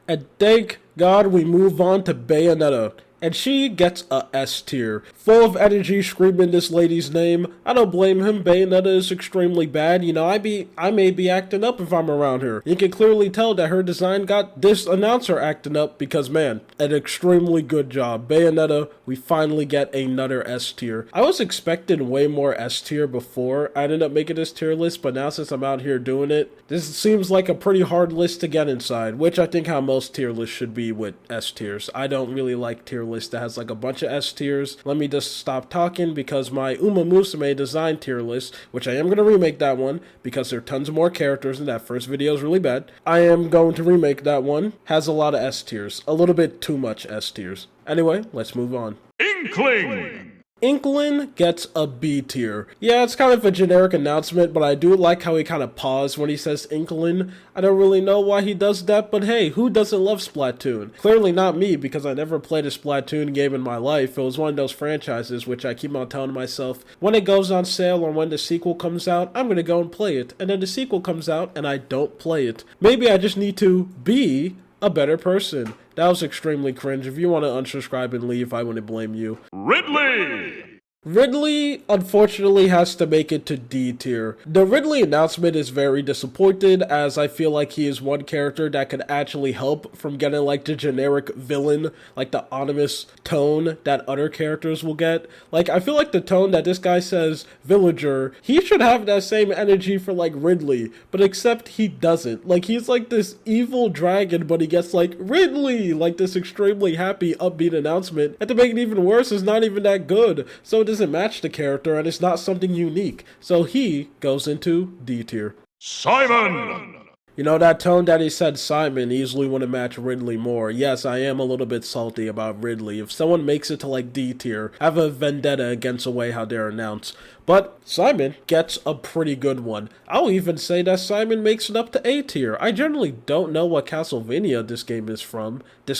And thank God we move on to Bayonetta. And she gets a S tier. Full of energy screaming this lady's name. I don't blame him. Bayonetta is extremely bad. You know, I may be acting up if I'm around her. You can clearly tell that her design got this announcer acting up because, man, an extremely good job. Bayonetta, we finally get another S tier. I was expecting way more S tier before I ended up making this tier list, but now since I'm out here doing it, this seems like a pretty hard list to get inside, which I think how most tier lists should be with S tiers. I don't really like tier lists that has like a bunch of S tiers. Let me just stop talking because my Uma Musume design tier list, which I am going to remake that one because there are tons more characters and that first video is really bad. I am going to remake that one. Has a lot of S tiers. A little bit too much S tiers. Anyway, let's move on. Inkling. Inkling gets a B tier. Yeah, it's kind of a generic announcement, but I do like how he kind of paused when he says Inkling. I don't really know why he does that, but hey, who doesn't love Splatoon? Clearly not me, because I never played a Splatoon game in my life. It was one of those franchises which I keep on telling myself, when it goes on sale or when the sequel comes out, I'm gonna go and play it. And then the sequel comes out and I don't play it. Maybe I just need to be a better person. That was extremely cringe. If you want to unsubscribe and leave, I wouldn't blame you. Ridley. Ridley, unfortunately, has to make it to D tier. The Ridley announcement is very disappointed, as I feel like he is one character that could actually help from getting like the generic villain, like the ominous tone that other characters will get. Like, I feel like the tone that this guy says, villager, he should have that same energy for like Ridley, but except he doesn't. Like, he's like this evil dragon, but he gets like Ridley, like this extremely happy, upbeat announcement. And to make it even worse, it's not even that good. So doesn't match the character and it's not something unique. So he goes into D tier. Simon. You know, that tone that he said Simon easily would have matched Ridley more. Yes, I am a little bit salty about Ridley. If someone makes it to like D tier, I have a vendetta against the way how they're announced. But Simon gets a pretty good one. I'll even say that Simon makes it up to A tier. I generally don't know what Castlevania this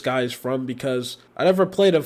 guy is from, because I never played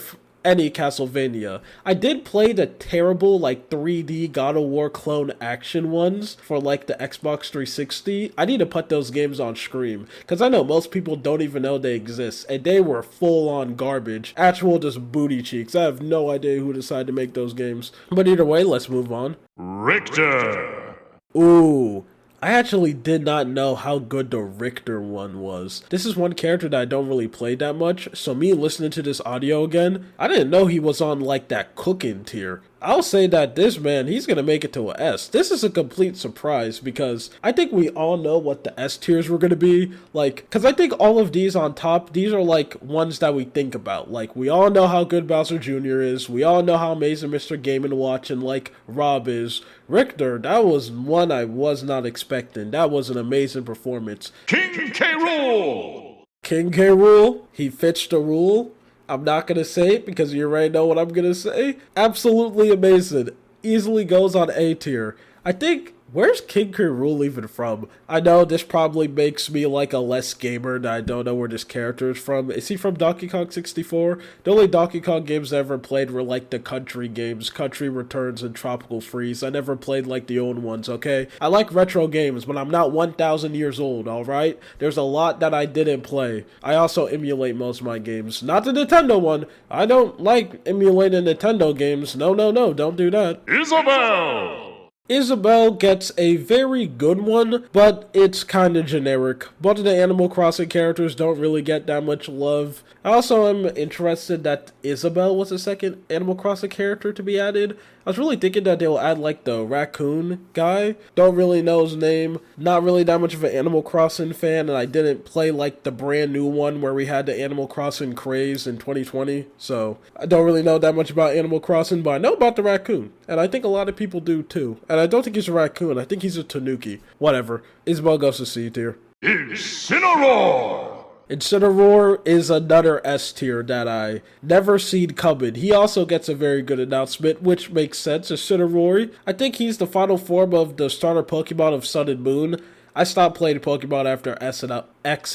any Castlevania. I did play the terrible, like, 3D God of War clone action ones for, like, the Xbox 360. I need to put those games on Scream, because I know most people don't even know they exist, and they were full-on garbage. Actual just booty cheeks. I have no idea who decided to make those games. But either way, let's move on. Richter. Ooh. I actually did not know how good the Richter one was. This is one character that I don't really play that much, so me listening to this audio again, I didn't know he was on like that cooking tier. I'll say that this man, he's gonna make it to a S. This is a complete surprise because I think we all know what the S tiers were gonna be. Like, cause I think all of these on top, these are like ones that we think about. Like, we all know how good Bowser Jr. is. We all know how amazing Mr. Game & Watch and like Rob is. Richter, that was one I was not expecting. That was an amazing performance. King K. Rool. King K. Rool, he fits the rule. I'm not going to say it because you already know what I'm going to say. Absolutely amazing. Easily goes on A tier. I think, where's King K. Rool even from? I know this probably makes me like a less gamer and I don't know where this character is from. Is he from Donkey Kong 64? The only Donkey Kong games I ever played were like the country games, Country Returns and Tropical Freeze. I never played like the old ones, okay? I like retro games, but I'm not 1,000 years old, alright? There's a lot that I didn't play. I also emulate most of my games. Not the Nintendo one. I don't like emulating Nintendo games. No, don't do that. Isabelle. Isabelle gets a very good one, but it's kinda generic. Both of the Animal Crossing characters don't really get that much love. I also am interested that Isabelle was the second Animal Crossing character to be added. I was really thinking that they'll add like the raccoon guy. Don't really know his name. Not really that much of an Animal Crossing fan, and I didn't play like the brand new one where we had the Animal Crossing craze in 2020. So I don't really know that much about Animal Crossing, but I know about the raccoon. And I think a lot of people do too. And I don't think he's a raccoon. I think he's a tanuki. Whatever. Isabelle goes to C tier. Incineroar. Incineroar is another S tier that I never seen coming. He also gets a very good announcement, which makes sense. Incineroar, I think he's the final form of the starter Pokemon of Sun and Moon. I stopped playing Pokemon after X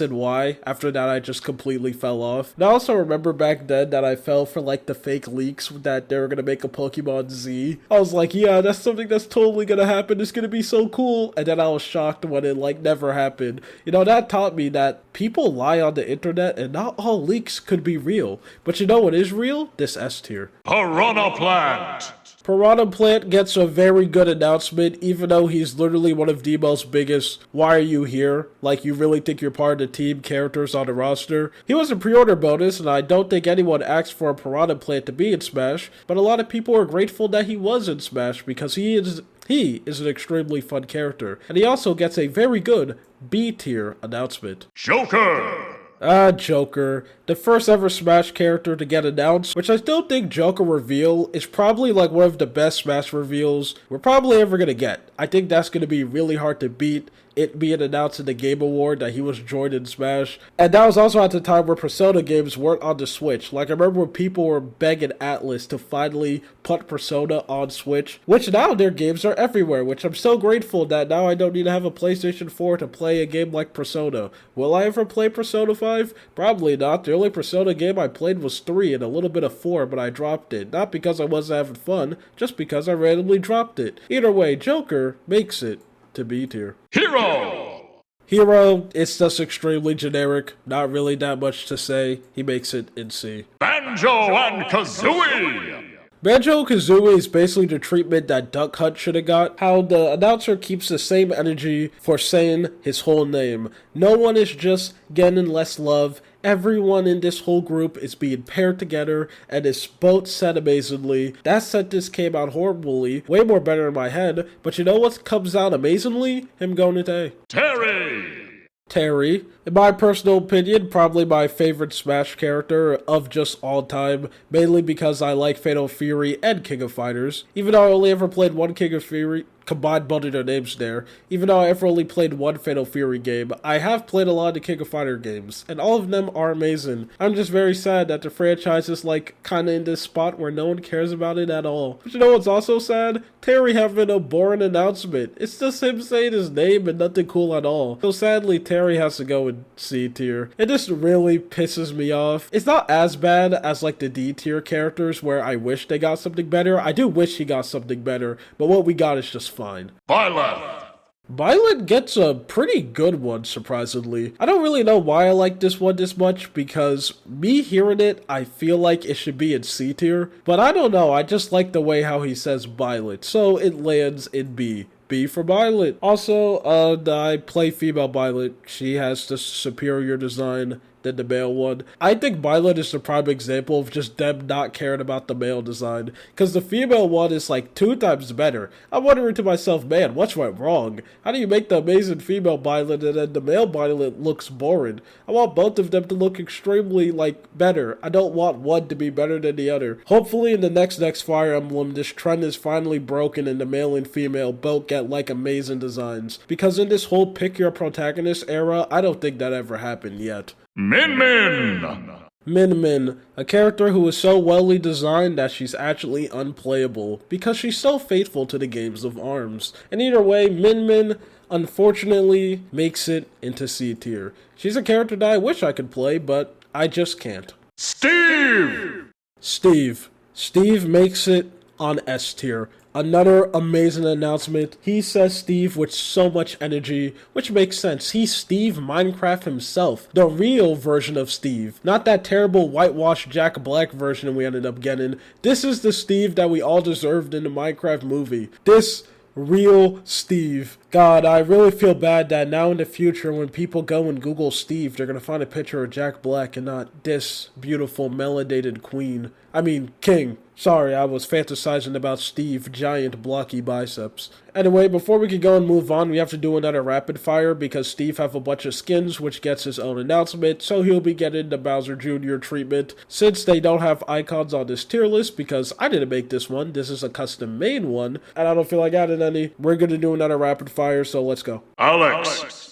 and Y. After that, I just completely fell off. And I also remember back then that I fell for like the fake leaks that they were going to make a Pokemon Z. I was like, yeah, that's something that's totally going to happen. It's going to be so cool. And then I was shocked when it like never happened. You know, that taught me that people lie on the internet and not all leaks could be real. But you know what is real? This S tier. Piranha Plant. Piranha Plant gets a very good announcement, even though he's literally one of the most biggest "why are you here?" Like, you really think you're part of the team characters on the roster. He was a pre-order bonus, and I don't think anyone asked for a Piranha Plant to be in Smash, but a lot of people are grateful that he was in Smash because he is an extremely fun character. And he also gets a very good B tier announcement. Joker. Joker. The first ever Smash character to get announced, which I still think Joker reveal is probably like one of the best Smash reveals we're probably ever gonna get. I think that's gonna be really hard to beat, it being announced in the Game Award that he was joined in Smash. And that was also at the time where Persona games weren't on the Switch. Like, I remember when people were begging Atlas to finally put Persona on Switch, which now their games are everywhere, which I'm so grateful that now I don't need to have a PlayStation 4 to play a game like Persona. Will I ever play Persona 5? Probably not. The only Persona game I played was 3 and a little bit of 4, but I dropped it. Not because I wasn't having fun, just because I randomly dropped it. Either way, Joker makes it to B tier. Hero, it's just extremely generic. Not really that much to say. He makes it in C. Banjo and Kazooie. Banjo-Kazooie is basically the treatment that Duck Hunt should have got. How the announcer keeps the same energy for saying his whole name. No one is just getting less love. Everyone in this whole group is being paired together, and it's both said amazingly. That sentence came out horribly, way more better in my head, but you know what comes out amazingly? Him going into A. Terry, in my personal opinion, probably my favorite Smash character of just all time, mainly because I like Fatal Fury and King of Fighters. Even though I only ever played one King of Fury, combined both of their names there. Even though I've only played one Fatal Fury game, I have played a lot of the King of Fighter games, and all of them are amazing. I'm just very sad that the franchise is like kinda in this spot where no one cares about it at all. But you know what's also sad? Terry having a boring announcement. It's just him saying his name and nothing cool at all. So sadly, Terry has to go in C tier. It just really pisses me off. It's not as bad as like the D tier characters where I wish they got something better. I do wish he got something better, but what we got is just fine. Violet. Violet gets a pretty good one, surprisingly. I don't really know why I like this one this much, because me hearing it, I feel like it should be in C tier. But I don't know, I just like the way how he says Violet, so it lands in B. B for Violet. Also, I play female Violet. She has the superior design than the male one. I think Violet is the prime example of just them not caring about the male design, because the female one is like 2 times better. I'm wondering to myself, man, what's went wrong? How do you make the amazing female Violet and then the male Violet looks boring? I want both of them to look extremely, like, better. I don't want one to be better than the other. Hopefully in the next Fire Emblem, this trend is finally broken and the male and female both get, like, amazing designs. Because in this whole pick your protagonist era, I don't think that ever happened yet. Min Min. Min Min, a character who is so wellly designed that she's actually unplayable, because she's so faithful to the games of ARMS. And either way, Min Min unfortunately makes it into C tier. She's a character that I wish I could play, but I just can't. Steve. Steve makes it on S tier. Another amazing announcement. He says Steve with so much energy, which makes sense. He's Steve Minecraft himself. The real version of Steve. Not that terrible whitewashed Jack Black version we ended up getting. This is the Steve that we all deserved in the Minecraft movie. This real Steve. God, I really feel bad that now in the future when people go and Google Steve, they're gonna find a picture of Jack Black and not this beautiful melanated king. Sorry, I was fantasizing about Steve, giant blocky biceps. Anyway, before we can go and move on, we have to do another rapid fire because Steve have a bunch of skins, which gets his own announcement, so he'll be getting the Bowser Jr. treatment. Since they don't have icons on this tier list, because I didn't make this one, this is a custom made one, and I don't feel like adding any, we're gonna do another rapid fire, so let's go. Alex.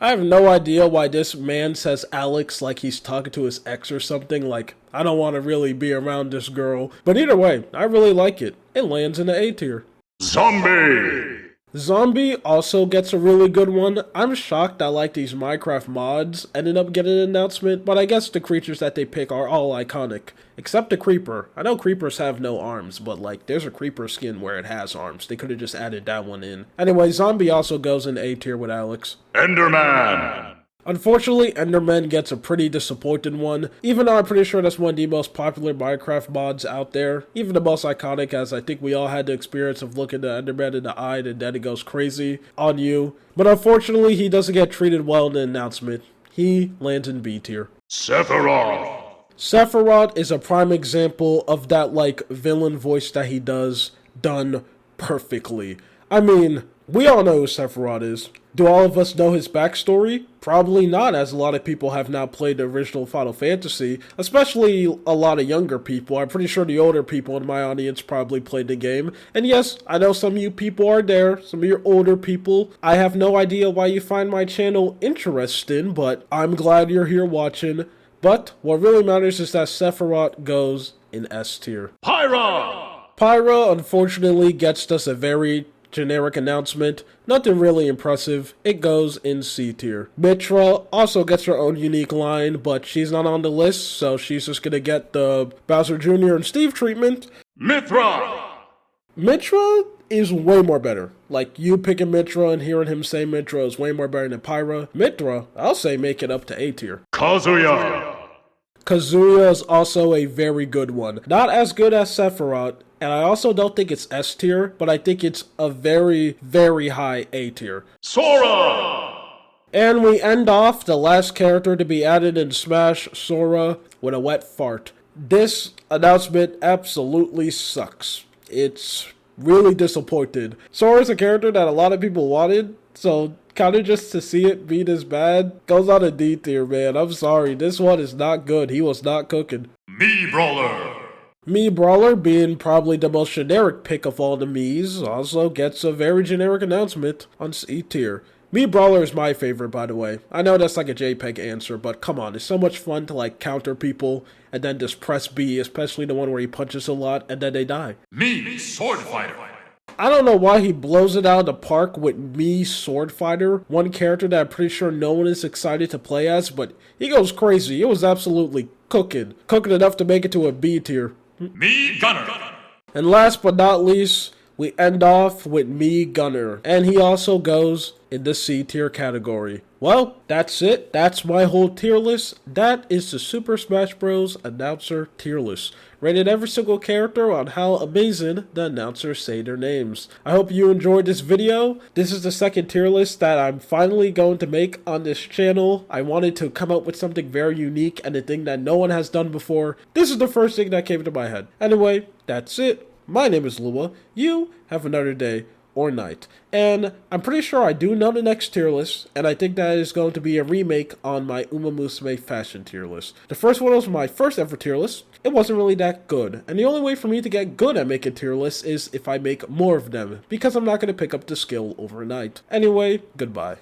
I have no idea why this man says Alex like he's talking to his ex or something, like, I don't want to really be around this girl. But either way, I really like it. It lands in the A tier. Zombie. Zombie also gets a really good one. I'm shocked that like these Minecraft mods ended up getting an announcement, but I guess the creatures that they pick are all iconic. Except the Creeper. I know Creepers have no arms, but like there's a Creeper skin where it has arms. They could have just added that one in. Anyway, Zombie also goes in A tier with Alex. Enderman. Unfortunately, Enderman gets a pretty disappointing one, even though I'm pretty sure that's one of the most popular Minecraft mods out there. Even the most iconic, as I think we all had the experience of looking at Enderman in the eye and then it goes crazy on you. But unfortunately, he doesn't get treated well in the announcement. He lands in B tier. Sephiroth. Sephiroth is a prime example of that, like, villain voice that he does, done perfectly. I mean, we all know who Sephiroth is. Do all of us know his backstory? Probably not, as a lot of people have not played the original Final Fantasy, especially a lot of younger people. I'm pretty sure the older people in my audience probably played the game. And yes, I know some of you people are there, some of your older people. I have no idea why you find my channel interesting, but I'm glad you're here watching. But what really matters is that Sephiroth goes in S tier. Pyra. Pyra, unfortunately, gets us a very generic announcement. Nothing really impressive. It goes in C tier. Mitra also gets her own unique line, but she's not on the list, so she's just gonna get the Bowser Jr. and Steve treatment. Mithra. Mitra is way more better. Like, you picking Mitra and hearing him say Mitra is way more better than Pyra. Mitra, I'll say make it up to A tier. Kazuya. Kazuya is also a very good one. Not as good as Sephiroth, and I also don't think it's S tier, but I think it's a very, very high A tier. Sora. And we end off the last character to be added in Smash, Sora, with a wet fart. This announcement absolutely sucks. It's really disappointed. Sora's a character that a lot of people wanted, so kind of just to see it be this bad goes on a D tier, man. I'm sorry, this one is not good. He was not cooking. Me Brawler. Mii Brawler, being probably the most generic pick of all the Miis, also gets a very generic announcement on C tier. Mii Brawler is my favorite, by the way. I know that's like a JPEG answer, but come on, it's so much fun to like counter people and then just press B, especially the one where he punches a lot and then they die. Me Sword Fighter. I don't know why he blows it out of the park with Mii Sword Fighter, one character that I'm pretty sure no one is excited to play as, but he goes crazy. It was absolutely cooking enough to make it to a B tier. Me Gunner. And last but not least, we end off with Mii Gunner, and he also goes in the C tier category. Well, that's it. That's my whole tier list. That is the Super Smash Bros. Announcer tier list. Rated every single character on how amazing the announcers say their names. I hope you enjoyed this video. This is the second tier list that I'm finally going to make on this channel. I wanted to come up with something very unique and a thing that no one has done before. This is the first thing that came to my head. Anyway, that's it. My name is Lua. You have another day or night. And I'm pretty sure I do know the next tier list, and I think that is going to be a remake on my Uma Musume fashion tier list. The first one was my first ever tier list. It wasn't really that good, and the only way for me to get good at making tier lists is if I make more of them, because I'm not going to pick up the skill overnight. Anyway, goodbye.